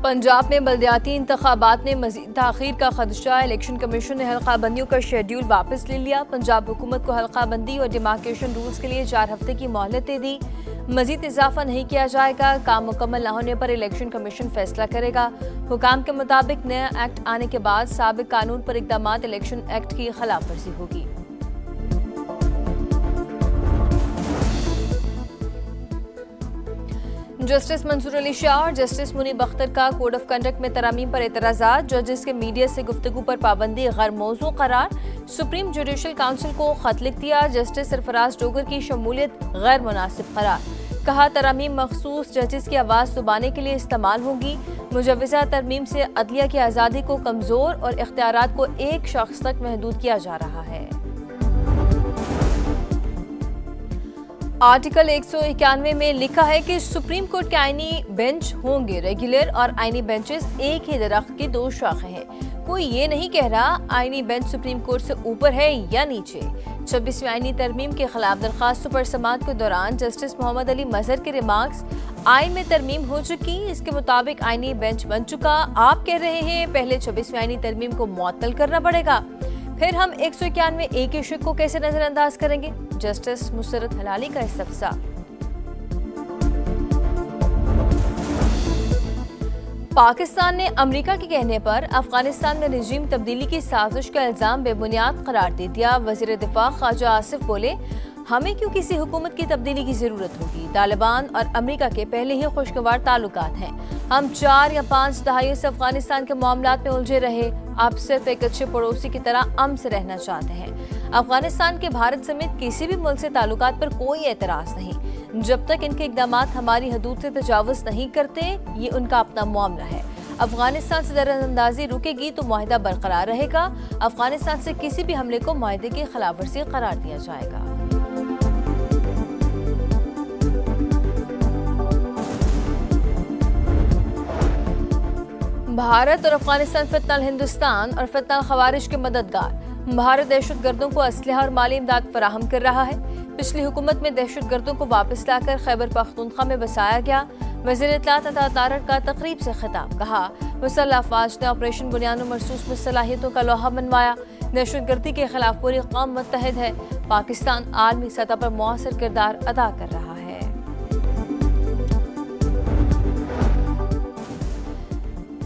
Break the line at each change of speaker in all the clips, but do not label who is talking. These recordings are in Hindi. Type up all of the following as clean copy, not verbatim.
पंजाब में बल्दियाती इंतखाबात में मज़ीद ताख़ीर का खदशा। इलेक्शन कमीशन ने हल्का बंदियों का शेड्यूल वापस ले लिया। पंजाब हुकूमत को हल्का बंदी और डिमार्केशन रूल्स के लिए 4 हफ्ते की मोहलत दे दी। मज़ीद इजाफा नहीं किया जाएगा। काम मुकम्मल न होने पर इलेक्शन कमीशन फैसला करेगा। हुकाम के मुताबिक नया एक्ट आने के बाद साबिक कानून पर इक़दामात इलेक्शन एक्ट की खिलाफ वर्जी होगी। जस्टिस मंसूर अली शाह और जस्टिस मुनीब अख्तर का कोड ऑफ कंडक्ट में तरामीम पर एतराज़ात। जजेस के मीडिया से गुफ्तगू पर पाबंदी गैर मौजू करार। सुप्रीम जुडिशल काउंसिल को खत लिख दिया। जस्टिस सरफराज डोगर की शमूलियत गैर मुनासिब करार। कहा तरामीम मखसूस जजेस की आवाज़ दबाने के लिए इस्तेमाल होगी। मुजव्वज़ा तरमीम से अदलिया की आज़ादी को कमज़ोर और इख्तियारात को एक शख्स तक महदूद किया जा रहा है। आर्टिकल 191 में लिखा है कि सुप्रीम कोर्ट के आईनी बेंच होंगे रेगुलर और आईनी बेंचेस एक ही दरख्त की 2 शाखें हैं। कोई ये नहीं कह रहा आईनी बेंच सुप्रीम कोर्ट से ऊपर है या नीचे। 26वीं आईनी तरमीम के खिलाफ दरखास्तों पर समाअत के दौरान जस्टिस मोहम्मद अली मजहर के रिमार्क्स, आइन में तरमीम हो चुकी, इसके मुताबिक आईनी बेंच बन चुका। आप कह रहे हैं पहले 26वीं आईनी तरमीम को मुअत्तल करना पड़ेगा, फिर हम 191 ए के शिक को कैसे नजरअंदाज करेंगे। जस्टिस मुसरत हलाली का इस्तफसार। पाकिस्तान ने अमेरिका के कहने पर अफगानिस्तान में रजीम तब्दीली की साजिश का इल्जाम बेबुनियाद करार दे दिया। वज़ीर दिफा ख्वाजा आसिफ बोले, हमें क्यों किसी हुकूमत की तब्दीली की जरूरत होगी। तालिबान और अमेरिका के पहले ही खुशगवार ताल्लुकात हैं। हम 4 या 5 दहाइयों से अफगानिस्तान के मामलात में उलझे रहे। अब सिर्फ एक अच्छे पड़ोसी की तरह अमन से रहना चाहते हैं। अफगानिस्तान के भारत समेत किसी भी मुल्क से ताल्लुकात पर कोई एतराज नहीं। जब तक इनके इक़दामात हमारी हदूद से तजावुज़ नहीं करते, ये उनका अपना मामला है। अफगानिस्तान से दरअंदाजी रुकेगी तो मुआहिदा बरकरार रहेगा। अफगानिस्तान से किसी भी हमले को मुआहिदे की खिलाफ वर्जी करार दिया जाएगा। भारत और अफगानिस्तान फितनल हिंदुस्तान और फितनल खवारिज के मददगार। भारत दहशतगर्दों को असलहा और माली इमदाद फराहम कर रहा है। पिछली हुकूमत में दहशतगर्दों को वापस लाकर खैबर पख्तूनख्वा में बसाया गया। वज़ीर इत्तलात अता तारड़ का तकरीब से खिताब। कहा मुसल्लह अफवाज ने ऑपरेशन बुनियाद मरसूस में सलाहियतों का लोहा मनवाया। दहशतगर्दी के खिलाफ पूरी कौम मुत्तहिद है। पाकिस्तान आलमी सतह पर मुआसर किरदार अदा कर रहा है।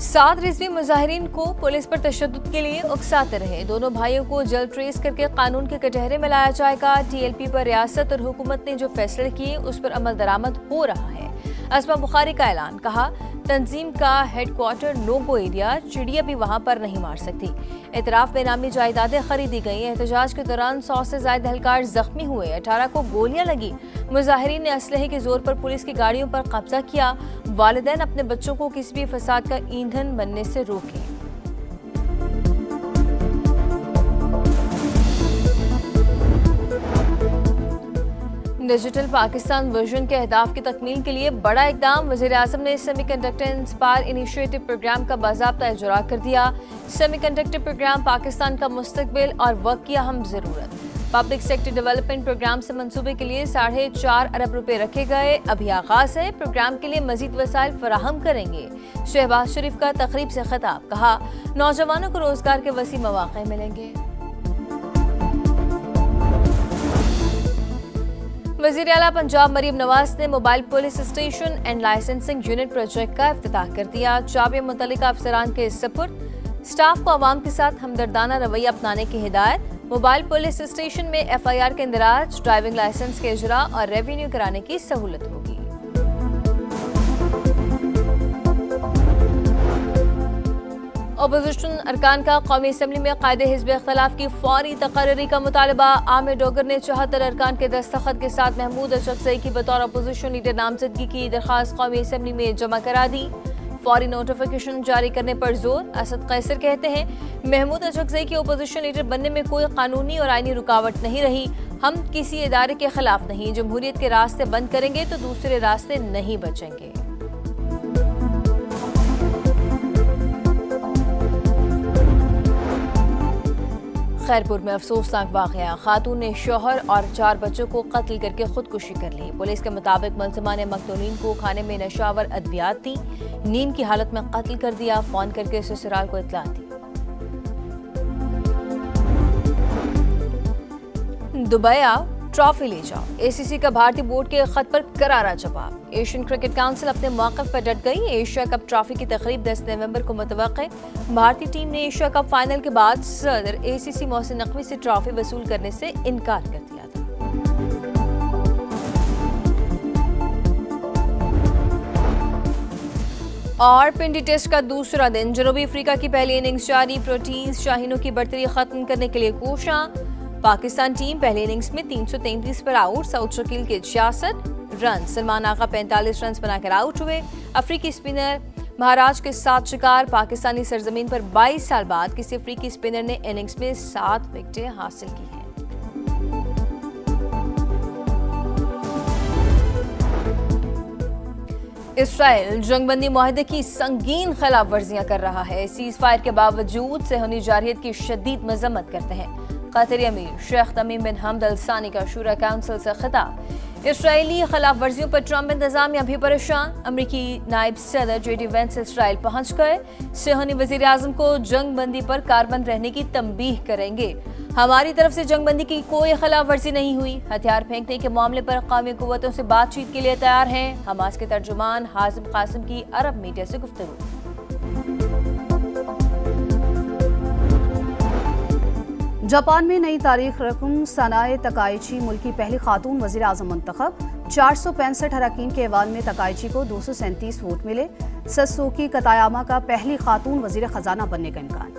7 रिजवी मुजाहिरीन को पुलिस पर तशद्दुद के लिए उकसाते रहे। दोनों भाइयों को जल्द ट्रेस करके कानून के कटहरे में लाया जाएगा। TLP पर रियासत और हुकूमत ने जो फैसले किए उस पर अमल दरामद हो रहा है। अस्मा बुखारी का ऐलान। कहा तंजीम का हेडक्वार्टर नो गो एरिया, चिड़िया भी वहां पर नहीं मार सकती। एतराफ बेनामी जायदादें खरीदी गई। एहतजाज के दौरान 100 से ज्यादा एहलकार जख्मी हुए। 18 को गोलियां लगी। मुजाहिरीन ने असलहे के जोर पर पुलिस की गाड़ियों पर कब्जा किया। वालिदैन अपने बच्चों को किसी भी फसाद का ईंधन बनने से रोकें। डिजिटल पाकिस्तान विजन के अहदाफ की तकमील के लिए बड़ा इकदाम। वज़ीर आज़म ने सेमीकंडक्टर इंस्पायर इनिशिएटिव प्रोग्राम का बाज़ाब्ता इजरा कर दिया। सेमीकंडक्टर प्रोग्राम पाकिस्तान का मुस्तकबिल और वक्त की अहम ज़रूरत। पब्लिक सेक्टर डेवलपमेंट प्रोग्राम से मंसूबे के लिए 4.5 अरब रुपए रखे गए। अभी आगाज है। प्रोग्राम के लिए मजीद वसाइल फराहम करेंगे। शहबाज शरीफ का तकरीब से खिताब। कहा नौजवानों को रोजगार के वसी मौके मिलेंगे। वज़ीर आला पंजाब मरीम नवाज ने mobile police station and licensing unit project का इफ्तिताह कर दिया। चाबियां मुतल्लिका अफसरान के सपुर्द। स्टाफ को आवाम के साथ हमदर्दाना रवैया अपनाने की हिदायत। मोबाइल पुलिस स्टेशन में FIR के इंदराज, ड्राइविंग लाइसेंस के इजरा और रेवेन्यू कराने की सहूलत होगी। अपोजिशन अरकान का कौमी असम्बली में कायदे हिज़्ब इख्तिलाफ की फौरी तकर्री का मुतालबा। आमिर डोगर ने 74 अरकान के दस्तखत के साथ महमूद अशरफजई की बतौर अपोजिशन लीडर नामजदगी की दरख्वास्त कौमी असम्बली में जमा करा दी। फौरी नोटिफिकेशन जारी करने पर जोर। असद कैसर कहते हैं महमूद अशरफजई की अपोजिशन लीडर बनने में कोई कानूनी और आईनी रुकावट नहीं रही। हम किसी इदारे के खिलाफ नहीं। जमहूरियत के रास्ते बंद करेंगे तो दूसरे रास्ते नहीं बचेंगे। खैरपुर में अफसोसनाक वाकया, खातून ने शौहर और 4 बच्चों को कत्ल करके खुदकुशी कर ली। पुलिस के मुताबिक मुलजिमा ने मकतूलीन को खाने में नशावर अद्वियात दी, नींद की हालत में कत्ल कर दिया। फोन करके ससुराल को इत्तला दी। दुबई आओ, ट्रॉफी ले जाओ, एसीसी का भारतीय बोर्ड के खत पर करारा जवाब। एशियन क्रिकेट काउंसिल अपने मौक़िफ़ पर डट गई। एशिया कप ट्रॉफी की तकरीब 10 नवंबर को मुतवक्किल। भारतीय टीम ने एशिया कप फाइनल के बाद सदर एसीसी मोहसिन नकवी से ट्रॉफी वसूल करने से इनकार कर दिया था। और पिंडी टेस्ट का दूसरा दिन, जनूबी अफ्रीका की पहली इनिंग्स जारी। प्रोटीज शाहीनों की बढ़तरी खत्म करने के लिए कोशिश। पाकिस्तान टीम पहले इनिंग्स में 333 पर आउट, सऊद शकील के 66 रन, सलमान आगा 45 रन बनाकर आउट हुए। अफ्रीकी स्पिनर महाराज के 7 शिकार। पाकिस्तानी सरजमीन पर 22 साल बाद किसी अफ्रीकी स्पिनर ने इनिंग्स में 7 विकेटें हासिल की हैं। इसराइल जंगबंदी मुआहदे की संगीन खिलाफ वर्जियां कर रहा है। सीज फायर के बावजूद सेहनी जारहियत की शदीद मजम्मत करते हैं। कतरी अमीर शेख तमीम बिन हमद अल सानी का शूरा काउंसिल से खिताब। इसराइली खिलाफ वर्जियों पर ट्रंप इंतजामिया भी परेशान। अमरीकी नायब सदर जेडी वेंस इसराइल पहुंच गए। सेहनी वजीर आजम को जंगबंदी पर कारबंद रहने की तंबीह करेंगे। हमारी तरफ से जंगबंदी की कोई खिलाफ वर्जी नहीं हुई। हथियार फेंकने के मामले पर कौमी कुव्वतों से बातचीत के लिए तैयार हैं। हमास के तर्जुमान हाजिम कासिम की अरब मीडिया से गुफ्तगू।
जापान में नई तारीख रकम सनाए तकाइची मुल्क की पहली खातून वज़ीर आज़म मुंतखब। 465 अरकान के ऐवान में तकाइची को 237 वोट मिले। ससोकी कतायामा का पहली खातून वज़ीर खजाना बनने का इम्कान।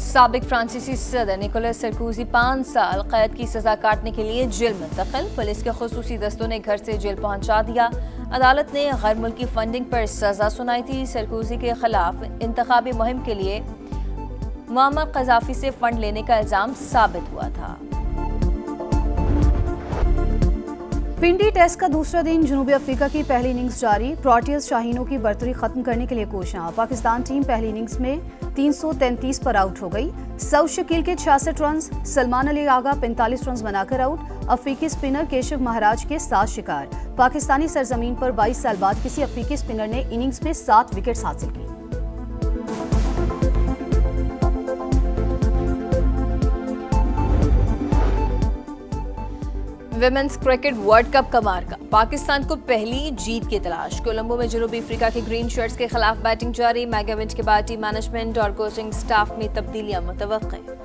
साबिक फ्रांसीसी सदर निकोलस सरकोजी 5 साल कैद की सजा काटने के लिए जेल मुंतकिल। पुलिस के खुसूसी दस्तों ने घर से जेल पहुंचा दिया। अदालत ने गैर मुल्की फंडिंग पर सजा सुनाई थी। सरकोजी के खिलाफ इंतखाबी मुहिम के लिए मुअम्मर कज़ाफी से फंड लेने का इल्जाम साबित हुआ था।
पिंडी टेस्ट का दूसरा दिन, जनूबी अफ्रीका की पहली इनिंग्स जारी। प्रोटीज शाहीनों की बढ़तरी खत्म करने के लिए कोशिश। पाकिस्तान टीम पहली इनिंग्स में 333 पर आउट हो गई। सऊद शकील के 66 रन, सलमान अली आगा 45 रन बनाकर आउट। अफ्रीकी स्पिनर केशव महाराज के 7 शिकार। पाकिस्तानी सरजमीन पर 22 साल बाद किसी अफ्रीकी स्पिनर ने इनिंग्स में 7 विकेट्स हासिल की।
विमेंस क्रिकेट वर्ल्ड कप का मार्का, पाकिस्तान को पहली जीत की तलाश। कोलंबो में जनूबी अफ्रीका के ग्रीन शर्ट्स के खिलाफ बैटिंग जारी। मेगा इवेंट के बाद टीम मैनेजमेंट और कोचिंग स्टाफ में तब्दीलियां मुतवक्किल।